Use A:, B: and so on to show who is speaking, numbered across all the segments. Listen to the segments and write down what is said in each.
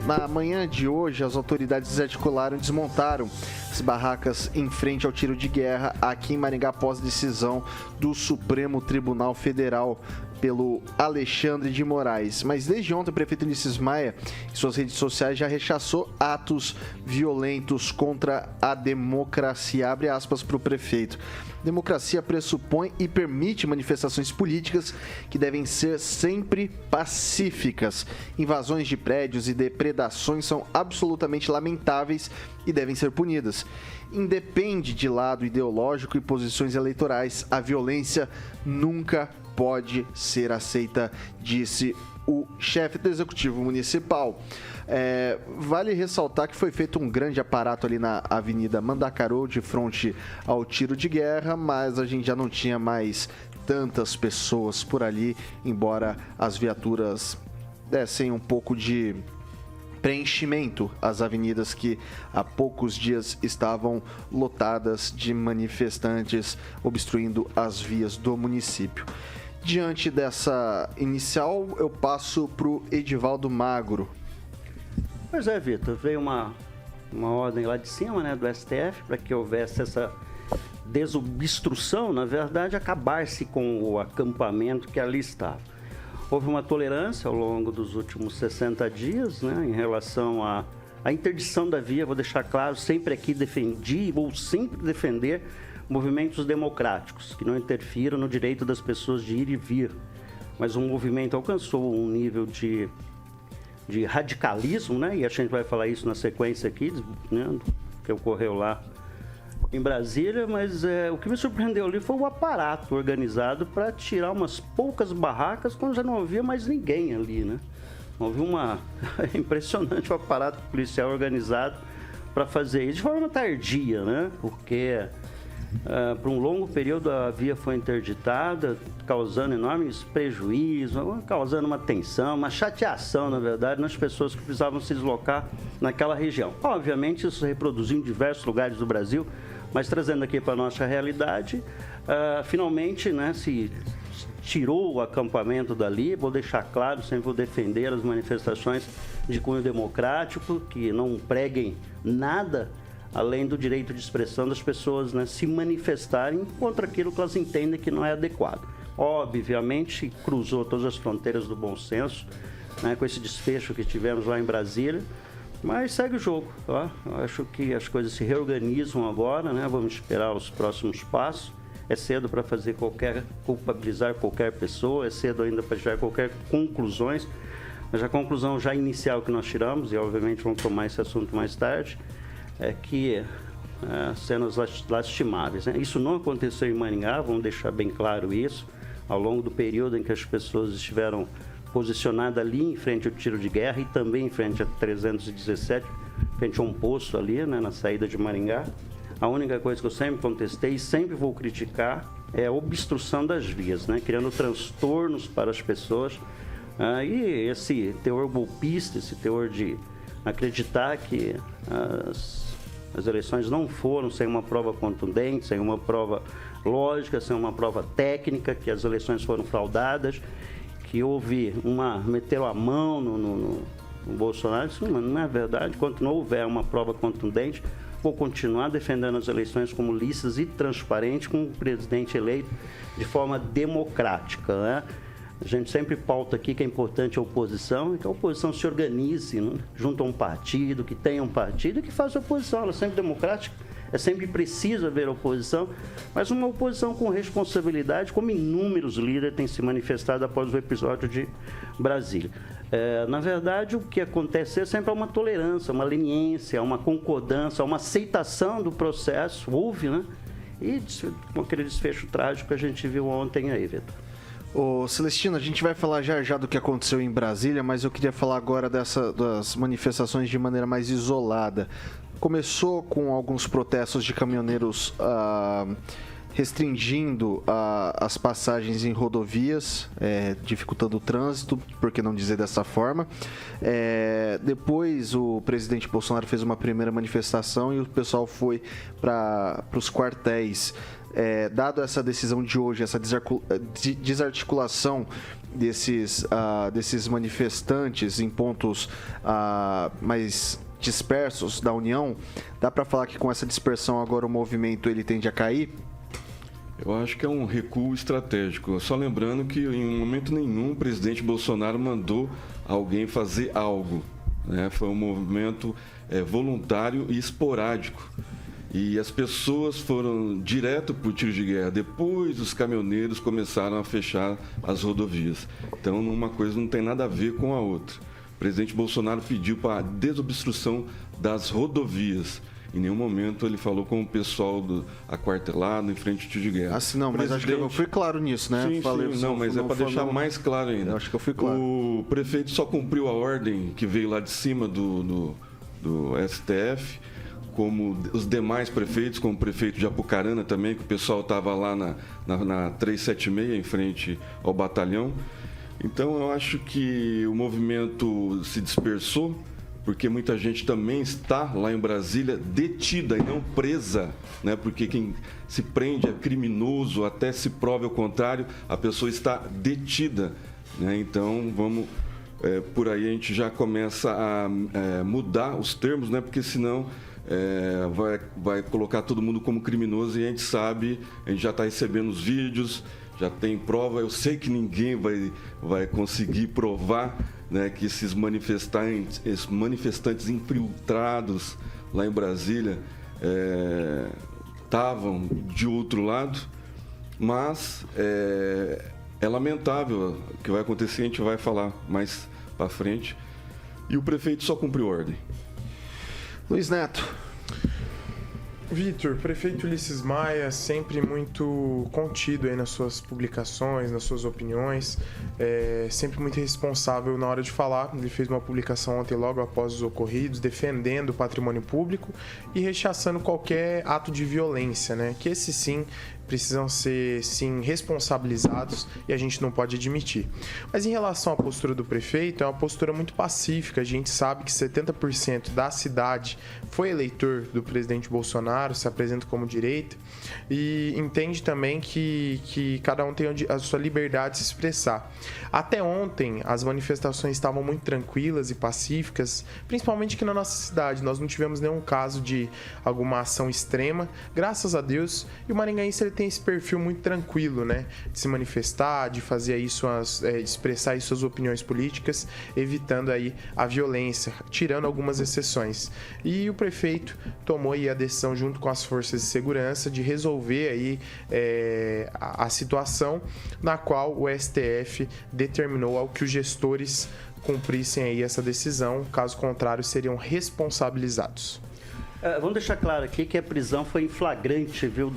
A: Na manhã de hoje, as autoridades desarticularam e desmontaram as barracas em frente ao tiro de guerra aqui em Maringá após decisão do Supremo Tribunal Federal pelo Alexandre de Moraes. Mas desde ontem, o prefeito Ulisses Maia, em suas redes sociais, já rechaçou atos violentos contra a democracia. Abre aspas para o prefeito. Democracia pressupõe e permite manifestações políticas que devem ser sempre pacíficas. Invasões de prédios e depredações são absolutamente lamentáveis e devem ser punidas. Independe de lado ideológico e posições eleitorais, a violência nunca pode ser aceita, disse o chefe do Executivo Municipal. Vale ressaltar que foi feito um grande aparato ali na Avenida Mandacaru, de frente ao tiro de guerra, mas a gente já não tinha mais tantas pessoas por ali, embora as viaturas dessem um pouco de preenchimento às avenidas que há poucos dias estavam lotadas de manifestantes obstruindo as vias do município. Diante dessa inicial, eu passo para o Edivaldo Magro.
B: Pois é, Vitor, veio uma ordem lá de cima, né, do STF, para que houvesse essa desobstrução, na verdade, acabar-se com o acampamento que ali estava. Houve uma tolerância ao longo dos últimos 60 dias, né, em relação à interdição da via. Vou deixar claro, sempre aqui defendi, vou sempre defender movimentos democráticos, que não interfiram no direito das pessoas de ir e vir. Mas o movimento alcançou um nível de radicalismo, né? E a gente vai falar isso na sequência aqui, né, que ocorreu lá em Brasília, mas o que me surpreendeu ali foi o aparato organizado para tirar umas poucas barracas quando já não havia mais ninguém ali, né? Houve é impressionante o aparato policial organizado para fazer isso de forma tardia, né? Porque por um longo período a via foi interditada, causando enormes prejuízos, causando uma tensão, uma chateação, na verdade, nas pessoas que precisavam se deslocar naquela região. Obviamente, isso se reproduziu em diversos lugares do Brasil, mas trazendo aqui para a nossa realidade, finalmente, né, se tirou o acampamento dali. Vou deixar claro, sempre vou defender as manifestações de cunho democrático, que não preguem nada além do direito de expressão das pessoas, né, se manifestarem contra aquilo que elas entendem que não é adequado. Obviamente, cruzou todas as fronteiras do bom senso, né, com esse desfecho que tivemos lá em Brasília, mas segue o jogo. Ó. Eu acho que as coisas se reorganizam agora, né, vamos esperar os próximos passos. É cedo para culpabilizar qualquer pessoa, é cedo ainda para tirar qualquer conclusões, mas a conclusão já inicial que nós tiramos, e obviamente vamos tomar esse assunto mais tarde, é que cenas lastimáveis, né? Isso não aconteceu em Maringá, vamos deixar bem claro isso, ao longo do período em que as pessoas estiveram posicionadas ali em frente ao tiro de guerra e também em frente a 317, frente a um posto ali, né, na saída de Maringá. A única coisa que eu sempre contestei e sempre vou criticar é a obstrução das vias, né, criando transtornos para as pessoas. E esse teor golpista, esse teor de acreditar que as eleições não foram sem uma prova contundente, sem uma prova lógica, sem uma prova técnica, que as eleições foram fraudadas, que meteram a mão no Bolsonaro. Isso não é verdade. Enquanto não houver uma prova contundente, vou continuar defendendo as eleições como lícitas e transparentes, com o presidente eleito de forma democrática, né? A gente sempre pauta aqui que é importante a oposição, e que a oposição se organize, né, junto a um partido, que tenha um partido e que faça oposição. Ela é sempre democrática, é sempre preciso haver oposição, mas uma oposição com responsabilidade, como inúmeros líderes têm se manifestado após o episódio de Brasília. Na verdade, o que acontece é sempre uma tolerância, uma leniência, uma concordância, uma aceitação do processo, houve, né? E com aquele desfecho trágico que a gente viu ontem aí, Vitor.
A: Ô Celestino, a gente vai falar já do que aconteceu em Brasília, mas eu queria falar agora das manifestações de maneira mais isolada. Começou com alguns protestos de caminhoneiros restringindo as passagens em rodovias, dificultando o trânsito, por que não dizer dessa forma. Depois o presidente Bolsonaro fez uma primeira manifestação e o pessoal foi para os quartéis. Dado essa decisão de hoje, essa desarticulação desses manifestantes em pontos mais dispersos da União, dá para falar que com essa dispersão agora o movimento ele tende a cair?
C: Eu acho que é um recuo estratégico. Só lembrando que em momento nenhum o presidente Bolsonaro mandou alguém fazer algo, né? Foi um movimento voluntário e esporádico. E as pessoas foram direto para o tiro de guerra. Depois os caminhoneiros começaram a fechar as rodovias. Então uma coisa não tem nada a ver com a outra. O presidente Bolsonaro pediu para a desobstrução das rodovias. Em nenhum momento ele falou com o pessoal aquartelado em frente ao tiro de guerra.
A: Não, mas acho que eu fui claro nisso, né?
C: Sim, não, mas é para deixar mais claro ainda.
A: Eu acho que eu fui claro.
C: O prefeito só cumpriu a ordem que veio lá de cima do STF, como os demais prefeitos, como o prefeito de Apucarana também, que o pessoal estava lá na 376, em frente ao batalhão. Então, eu acho que o movimento se dispersou, porque muita gente também está lá em Brasília detida e não presa, né? Porque quem se prende é criminoso, até se prove o contrário, a pessoa está detida, né? Então, vamos... por aí a gente já começa a mudar os termos, né? Porque senão... vai colocar todo mundo como criminoso e a gente sabe, a gente já está recebendo os vídeos, já tem prova. Eu sei que ninguém vai conseguir provar, né, que esses manifestantes infiltrados lá em Brasília estavam de outro lado, mas é lamentável o que vai acontecer, a gente vai falar mais para frente, e o prefeito só cumpriu ordem.
A: Luiz Neto.
D: Vitor, prefeito Ulisses Maia, sempre muito contido aí nas suas publicações, nas suas opiniões, sempre muito responsável na hora de falar. Ele fez uma publicação ontem, logo após os ocorridos, defendendo o patrimônio público e rechaçando qualquer ato de violência, né? Que esse sim precisam ser, sim, responsabilizados e a gente não pode admitir. Mas em relação à postura do prefeito, é uma postura muito pacífica. A gente sabe que 70% da cidade foi eleitor do presidente Bolsonaro, se apresenta como direita, e entende também que cada um tem a sua liberdade de se expressar. Até ontem, as manifestações estavam muito tranquilas e pacíficas, principalmente aqui na nossa cidade. Nós não tivemos nenhum caso de alguma ação extrema, graças a Deus, e o maringaense ele tem esse perfil muito tranquilo, né? De se manifestar, de fazer aí expressar aí suas opiniões políticas, evitando aí a violência, tirando algumas exceções. E o prefeito tomou aí a decisão, junto com as forças de segurança, de resolver aí a situação na qual o STF determinou ao que os gestores cumprissem aí essa decisão, caso contrário seriam responsabilizados.
B: Vamos deixar claro aqui que a prisão foi em flagrante, viu?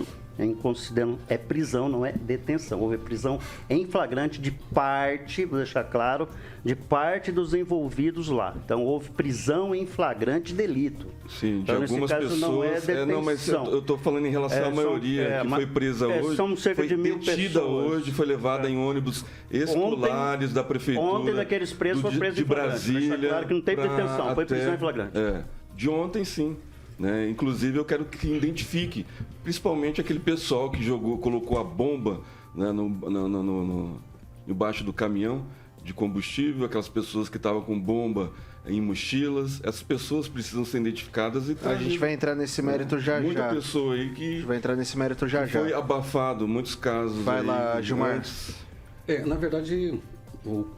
B: Considerando, é prisão, não é detenção. Houve prisão em flagrante de parte, vou deixar claro, de parte dos envolvidos lá. Então, houve prisão em flagrante delito.
C: Sim,
B: então,
C: de algumas pessoas.
B: Não é detenção.
C: Não, mas eu estou falando em relação à maioria que foi presa hoje.
B: São cerca
C: foi
B: de 1000
C: detida
B: pessoas.
C: Hoje, foi levada em ônibus escolares da prefeitura.
B: Ontem, daqueles presos, foi preso
C: de
B: em flagrante.
C: Brasília.
B: Deixar claro que não teve detenção, foi prisão em flagrante.
C: De ontem, sim. Né? Inclusive, eu quero que identifique, principalmente aquele pessoal que colocou a bomba, né, embaixo do caminhão de combustível, aquelas pessoas que estavam com bomba em mochilas. Essas pessoas precisam ser identificadas. A
A: gente vai entrar nesse mérito já.
C: Muita pessoa aí que...
A: A gente vai entrar nesse mérito já.
C: Foi abafado, muitos casos.
A: Vai lá, Gilmar.
E: Na verdade,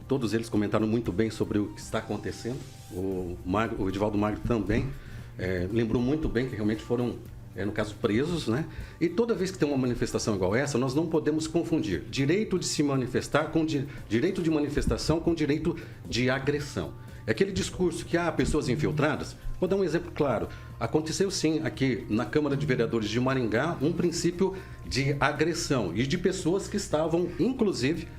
E: todos eles comentaram muito bem sobre o que está acontecendo. O Edivaldo Magro também. Lembrou muito bem que realmente foram, no caso, presos, né? E toda vez que tem uma manifestação igual essa, nós não podemos confundir direito de se manifestar com direito de manifestação com direito de agressão. É aquele discurso que há pessoas infiltradas. Vou dar um exemplo claro. Aconteceu sim aqui na Câmara de Vereadores de Maringá um princípio de agressão e de pessoas que estavam, inclusive,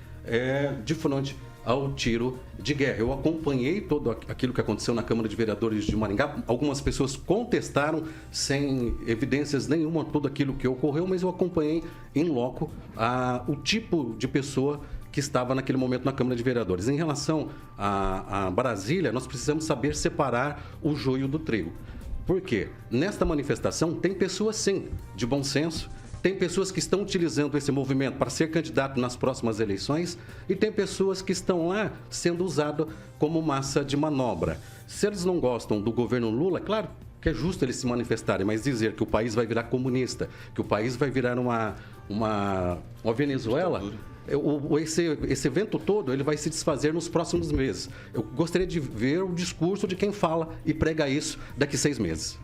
E: de frente ao tiro de guerra. Eu acompanhei tudo aquilo que aconteceu na Câmara de Vereadores de Maringá. Algumas pessoas contestaram sem evidências nenhuma tudo aquilo que ocorreu, mas eu acompanhei em loco o tipo de pessoa que estava naquele momento na Câmara de Vereadores. Em relação a Brasília, nós precisamos saber separar o joio do trigo. Por quê? Nesta manifestação tem pessoas, sim, de bom senso, tem pessoas que estão utilizando esse movimento para ser candidato nas próximas eleições e tem pessoas que estão lá sendo usadas como massa de manobra. Se eles não gostam do governo Lula, claro que é justo eles se manifestarem, mas dizer que o país vai virar comunista, que o país vai virar uma Venezuela... Esse evento todo ele vai se desfazer nos próximos meses. Eu gostaria de ver o discurso de quem fala e prega isso daqui 6 meses.